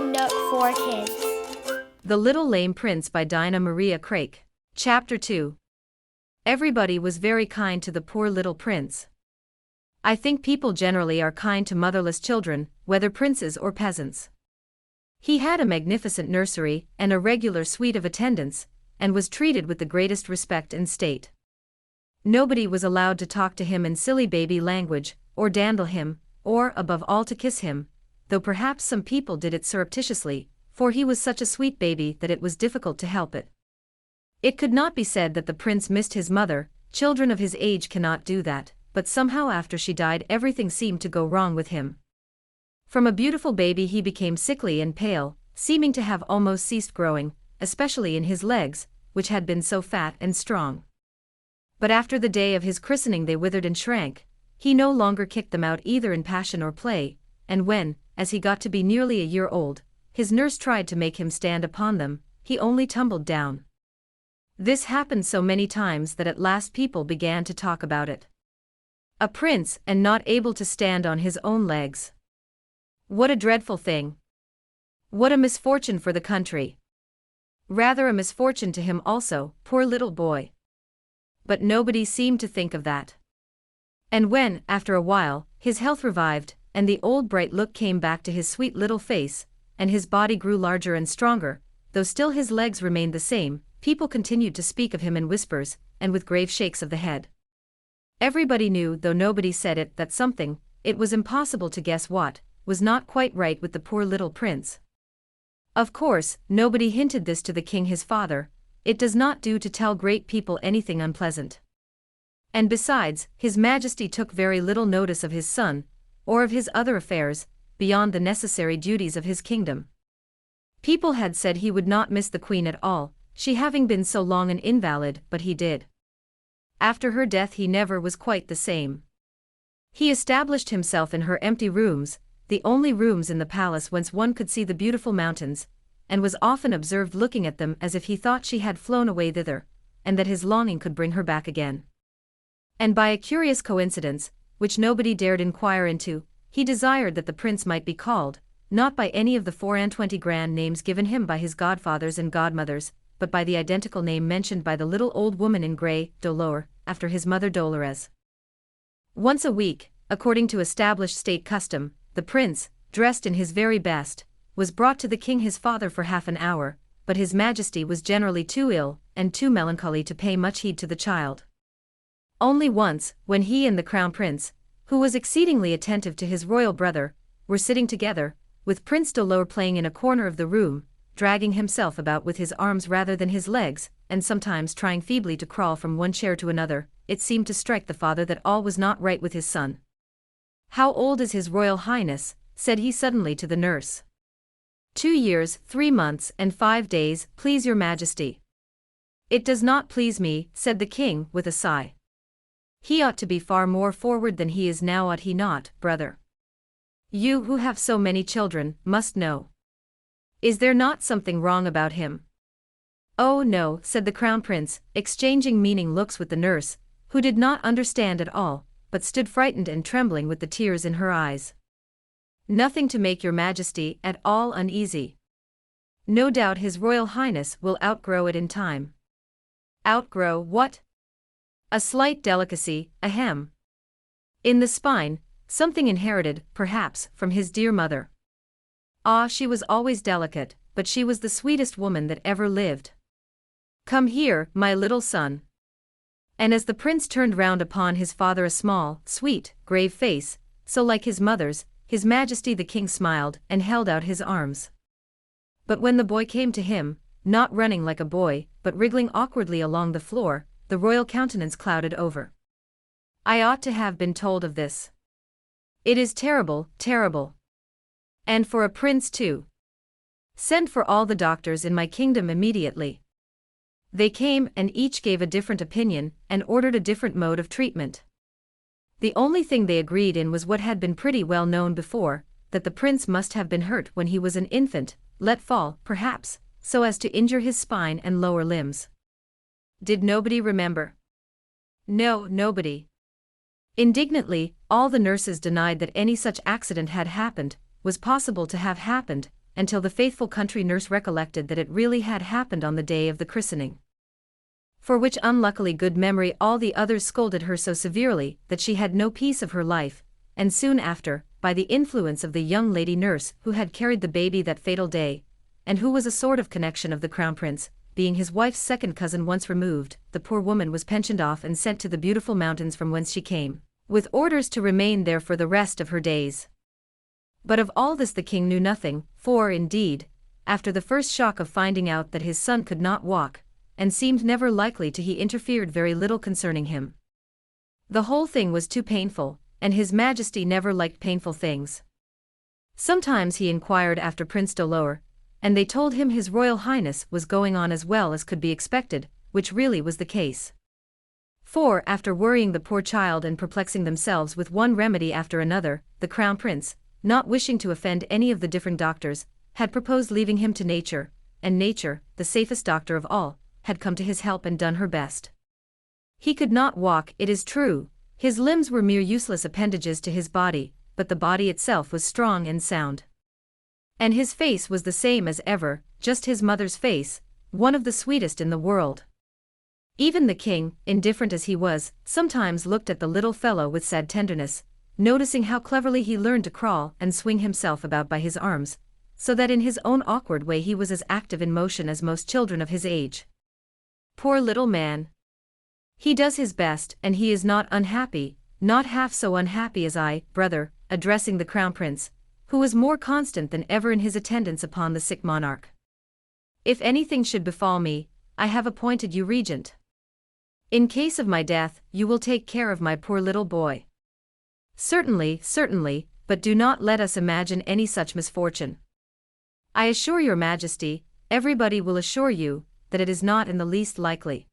Golden Nook for Kids. The Little Lame Prince by Dinah Maria Craik. Chapter 2. Everybody was very kind to the poor little prince. I think people generally are kind to motherless children, whether princes or peasants. He had a magnificent nursery and a regular suite of attendants, and was treated with the greatest respect and state. Nobody was allowed to talk to him in silly baby language, or dandle him, or, above all, to kiss him, though perhaps some people did it surreptitiously, for he was such a sweet baby that it was difficult to help it. It could not be said that the prince missed his mother. Children of his age cannot do that, but somehow after she died everything seemed to go wrong with him. From a beautiful baby he became sickly and pale, seeming to have almost ceased growing, especially in his legs, which had been so fat and strong. But after the day of his christening they withered and shrank. He no longer kicked them out either in passion or play, and when, as he got to be nearly a year old, his nurse tried to make him stand upon them, he only tumbled down. This happened so many times that at last people began to talk about it. A prince and not able to stand on his own legs. What a dreadful thing! What a misfortune for the country! Rather a misfortune to him also, poor little boy. But nobody seemed to think of that. And when, after a while, his health revived, and the old bright look came back to his sweet little face, and his body grew larger and stronger, though still his legs remained the same, people continued to speak of him in whispers, and with grave shakes of the head. Everybody knew, though nobody said it, that something, it was impossible to guess what, was not quite right with the poor little prince. Of course, nobody hinted this to the king his father. It does not do to tell great people anything unpleasant. And besides, his majesty took very little notice of his son, or of his other affairs, beyond the necessary duties of his kingdom. People had said he would not miss the queen at all, she having been so long an invalid, but he did. After her death he never was quite the same. He established himself in her empty rooms, the only rooms in the palace whence one could see the beautiful mountains, and was often observed looking at them as if he thought she had flown away thither, and that his longing could bring her back again. And by a curious coincidence, which nobody dared inquire into, he desired that the prince might be called, not by any of the 24 grand names given him by his godfathers and godmothers, but by the identical name mentioned by the little old woman in grey, Dolor, after his mother Dolores. Once a week, according to established state custom, the prince, dressed in his very best, was brought to the king his father for half an hour, but his majesty was generally too ill and too melancholy to pay much heed to the child. Only once, when he and the crown prince, who was exceedingly attentive to his royal brother, were sitting together, with Prince Dolor playing in a corner of the room, dragging himself about with his arms rather than his legs, and sometimes trying feebly to crawl from one chair to another, it seemed to strike the father that all was not right with his son. "How old is his royal highness?" said he suddenly to the nurse. 2 years, 3 months, and 5 days, please your majesty. "It does not please me," said the king, with a sigh. "He ought to be far more forward than he is now, ought he not, brother? You who have so many children, must know. Is there not something wrong about him?" "Oh no," said the crown prince, exchanging meaning looks with the nurse, who did not understand at all, but stood frightened and trembling with the tears in her eyes. "Nothing to make your majesty at all uneasy. No doubt his royal highness will outgrow it in time." "Outgrow what?" "A slight delicacy, ahem. In the spine, something inherited, perhaps, from his dear mother." "Ah, she was always delicate, but she was the sweetest woman that ever lived. Come here, my little son." And as the prince turned round upon his father a small, sweet, grave face, so like his mother's, his majesty the king smiled and held out his arms. But when the boy came to him, not running like a boy, but wriggling awkwardly along the floor, the royal countenance clouded over. "I ought to have been told of this. It is terrible, terrible. And for a prince too. Send for all the doctors in my kingdom immediately." They came and each gave a different opinion and ordered a different mode of treatment. The only thing they agreed in was what had been pretty well known before, that the prince must have been hurt when he was an infant, let fall, perhaps, so as to injure his spine and lower limbs. Did nobody remember? No, nobody. Indignantly, all the nurses denied that any such accident had happened, was possible to have happened, until the faithful country nurse recollected that it really had happened on the day of the christening. For which unluckily good memory all the others scolded her so severely that she had no peace of her life, and soon after, by the influence of the young lady nurse who had carried the baby that fatal day, and who was a sort of connection of the crown prince, being his wife's second cousin once removed, the poor woman was pensioned off and sent to the beautiful mountains from whence she came, with orders to remain there for the rest of her days. But of all this the king knew nothing, for, indeed, after the first shock of finding out that his son could not walk, and seemed never likely to, he interfered very little concerning him. The whole thing was too painful, and His Majesty never liked painful things. Sometimes he inquired after Prince Dolor, and they told him His Royal Highness was going on as well as could be expected, which really was the case. For, after worrying the poor child and perplexing themselves with one remedy after another, the Crown Prince, not wishing to offend any of the different doctors, had proposed leaving him to nature, and nature, the safest doctor of all, had come to his help and done her best. He could not walk, it is true, his limbs were mere useless appendages to his body, but the body itself was strong and sound. And his face was the same as ever, just his mother's face, one of the sweetest in the world. Even the king, indifferent as he was, sometimes looked at the little fellow with sad tenderness, noticing how cleverly he learned to crawl and swing himself about by his arms, so that in his own awkward way he was as active in motion as most children of his age. Poor little man! He does his best, and he is not unhappy, not half so unhappy as I, brother, addressing the crown prince, who was more constant than ever in his attendance upon the sick monarch. If anything should befall me, I have appointed you regent. In case of my death, you will take care of my poor little boy. Certainly, certainly, but do not let us imagine any such misfortune. I assure your Majesty, everybody will assure you, that it is not in the least likely.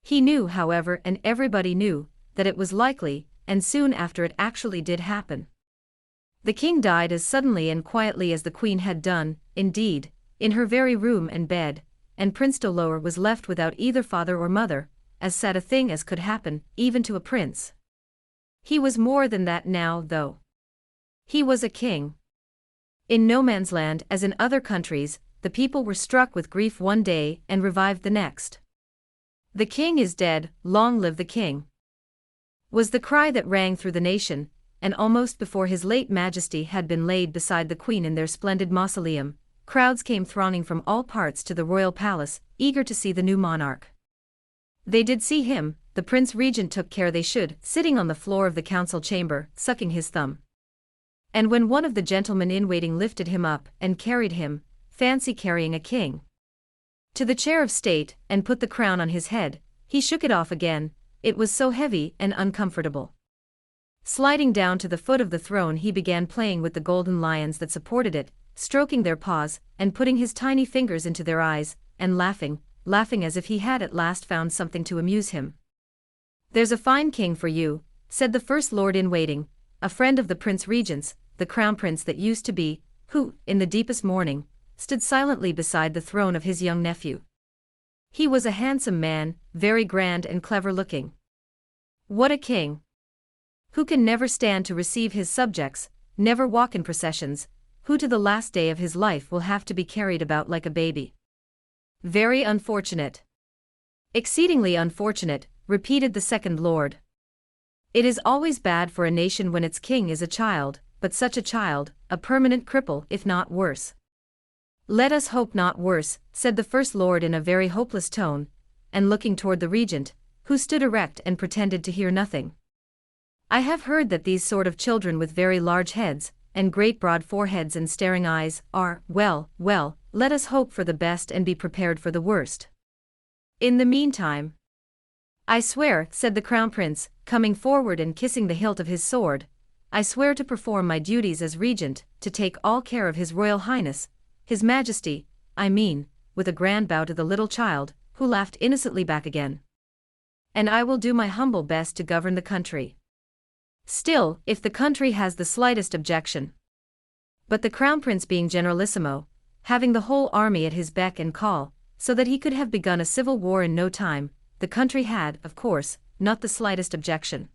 He knew, however, and everybody knew, that it was likely, and soon after it actually did happen. The king died as suddenly and quietly as the queen had done, indeed, in her very room and bed, and Prince Dolor was left without either father or mother, as sad a thing as could happen, even to a prince. He was more than that now, though. He was a king. In no man's land, as in other countries, the people were struck with grief one day and revived the next. "The king is dead, long live the king," was the cry that rang through the nation, and almost before his late majesty had been laid beside the queen in their splendid mausoleum, crowds came thronging from all parts to the royal palace, eager to see the new monarch. They did see him, the prince regent took care they should, sitting on the floor of the council chamber, sucking his thumb. And when one of the gentlemen in waiting lifted him up and carried him, fancy carrying a king, to the chair of state, and put the crown on his head, he shook it off again, it was so heavy and uncomfortable. Sliding down to the foot of the throne, he began playing with the golden lions that supported it, stroking their paws, and putting his tiny fingers into their eyes, and laughing as if he had at last found something to amuse him. "There's a fine king for you," said the first lord in waiting, a friend of the prince regent's, the crown prince that used to be, who, in the deepest mourning, stood silently beside the throne of his young nephew. He was a handsome man, very grand and clever looking. What a king! Who can never stand to receive his subjects, never walk in processions, who to the last day of his life will have to be carried about like a baby. Very unfortunate. Exceedingly unfortunate, repeated the second lord. It is always bad for a nation when its king is a child, but such a child, a permanent cripple if not worse. Let us hope not worse, said the first lord in a very hopeless tone, and looking toward the regent, who stood erect and pretended to hear nothing. I have heard that these sort of children with very large heads, and great broad foreheads and staring eyes, are, well, let us hope for the best and be prepared for the worst. In the meantime, I swear, said the crown prince, coming forward and kissing the hilt of his sword, I swear to perform my duties as regent, to take all care of His Royal Highness, His Majesty, I mean, with a grand bow to the little child, who laughed innocently back again. And I will do my humble best to govern the country. Still, if the country has the slightest objection. But the crown prince being generalissimo, having the whole army at his beck and call, so that he could have begun a civil war in no time, the country had, of course, not the slightest objection.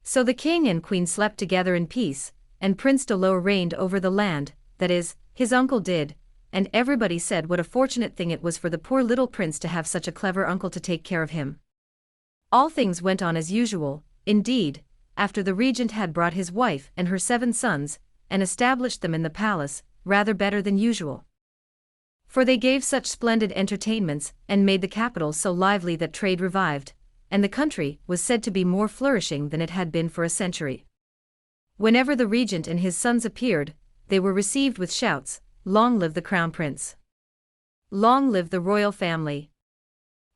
So the king and queen slept together in peace, and Prince Dolor reigned over the land, that is, his uncle did, and everybody said what a fortunate thing it was for the poor little prince to have such a clever uncle to take care of him. All things went on as usual, indeed, after the regent had brought his wife and her 7 sons, and established them in the palace, rather better than usual. For they gave such splendid entertainments, and made the capital so lively that trade revived, and the country was said to be more flourishing than it had been for a century. Whenever the regent and his sons appeared, they were received with shouts, "Long live the crown prince! Long live the royal family!"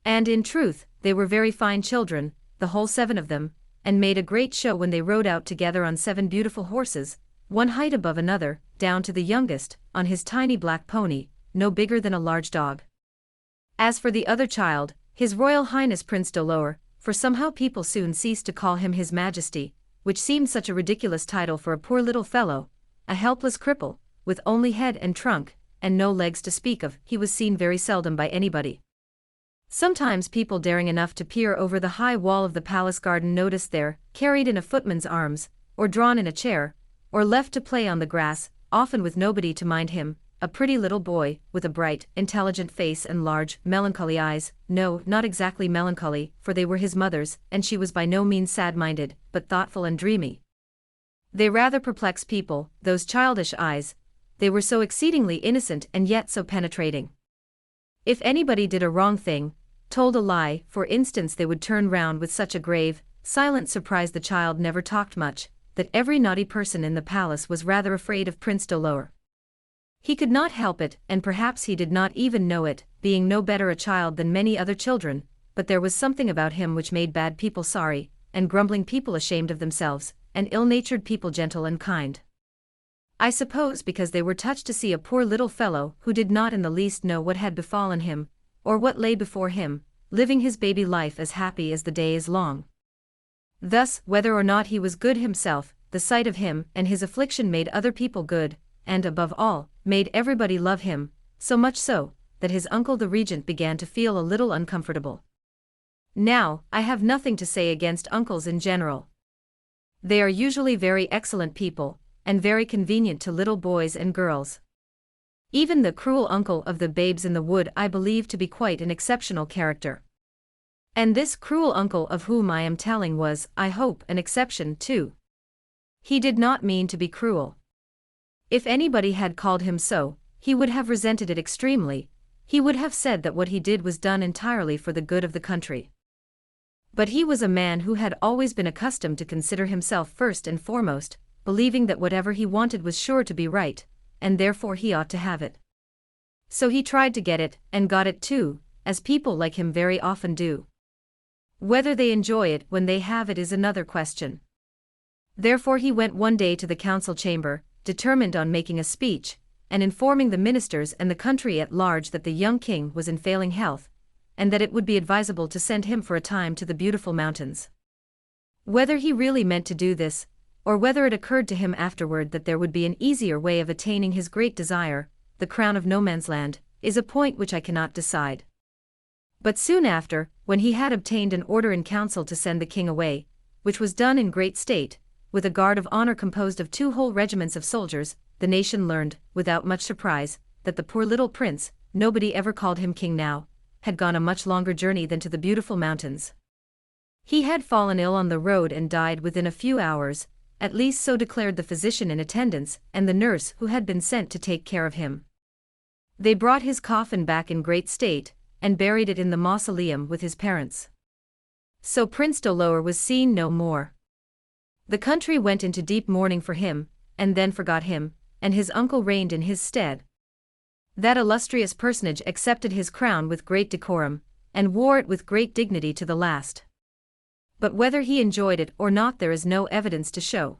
And in truth, they were very fine children, the whole 7 of them, and made a great show when they rode out together on 7 beautiful horses, one height above another, down to the youngest, on his tiny black pony, no bigger than a large dog. As for the other child, His Royal Highness Prince Dolor, for somehow people soon ceased to call him His Majesty, which seemed such a ridiculous title for a poor little fellow, a helpless cripple, with only head and trunk, and no legs to speak of. He was seen very seldom by anybody. Sometimes people daring enough to peer over the high wall of the palace garden noticed there, carried in a footman's arms, or drawn in a chair, or left to play on the grass, often with nobody to mind him, a pretty little boy, with a bright, intelligent face and large, melancholy eyes. No, not exactly melancholy, for they were his mother's, and she was by no means sad-minded, but thoughtful and dreamy. They rather perplexed people, those childish eyes. They were so exceedingly innocent and yet so penetrating. If anybody did a wrong thing, told a lie, for instance, they would turn round with such a grave, silent surprise. The child never talked much, that every naughty person in the palace was rather afraid of Prince Dolor. He could not help it, and perhaps he did not even know it, being no better a child than many other children, but there was something about him which made bad people sorry, and grumbling people ashamed of themselves, and ill-natured people gentle and kind. I suppose because they were touched to see a poor little fellow who did not in the least know what had befallen him, or what lay before him, living his baby life as happy as the day is long. Thus, whether or not he was good himself, the sight of him and his affliction made other people good, and above all, made everybody love him, so much so, that his uncle the regent began to feel a little uncomfortable. Now, I have nothing to say against uncles in general. They are usually very excellent people, and very convenient to little boys and girls. Even the cruel uncle of the Babes in the Wood I believe to be quite an exceptional character. And this cruel uncle of whom I am telling was, I hope, an exception too. He did not mean to be cruel. If anybody had called him so, he would have resented it extremely. He would have said that what he did was done entirely for the good of the country. But he was a man who had always been accustomed to consider himself first and foremost, believing that whatever he wanted was sure to be right, and therefore he ought to have it. So he tried to get it, and got it too, as people like him very often do. Whether they enjoy it when they have it is another question. Therefore he went one day to the council chamber, determined on making a speech, and informing the ministers and the country at large that the young king was in failing health, and that it would be advisable to send him for a time to the beautiful mountains. Whether he really meant to do this, or whether it occurred to him afterward that there would be an easier way of attaining his great desire, the crown of no man's land, is a point which I cannot decide. But soon after, when he had obtained an order in council to send the king away, which was done in great state, with a guard of honor composed of 2 whole regiments of soldiers, the nation learned, without much surprise, that the poor little prince, nobody ever called him king now, had gone a much longer journey than to the beautiful mountains. He had fallen ill on the road and died within a few hours, at least so declared the physician in attendance and the nurse who had been sent to take care of him. They brought his coffin back in great state, and buried it in the mausoleum with his parents. So Prince Dolor was seen no more. The country went into deep mourning for him, and then forgot him, and his uncle reigned in his stead. That illustrious personage accepted his crown with great decorum, and wore it with great dignity to the last. But whether he enjoyed it or not there is no evidence to show.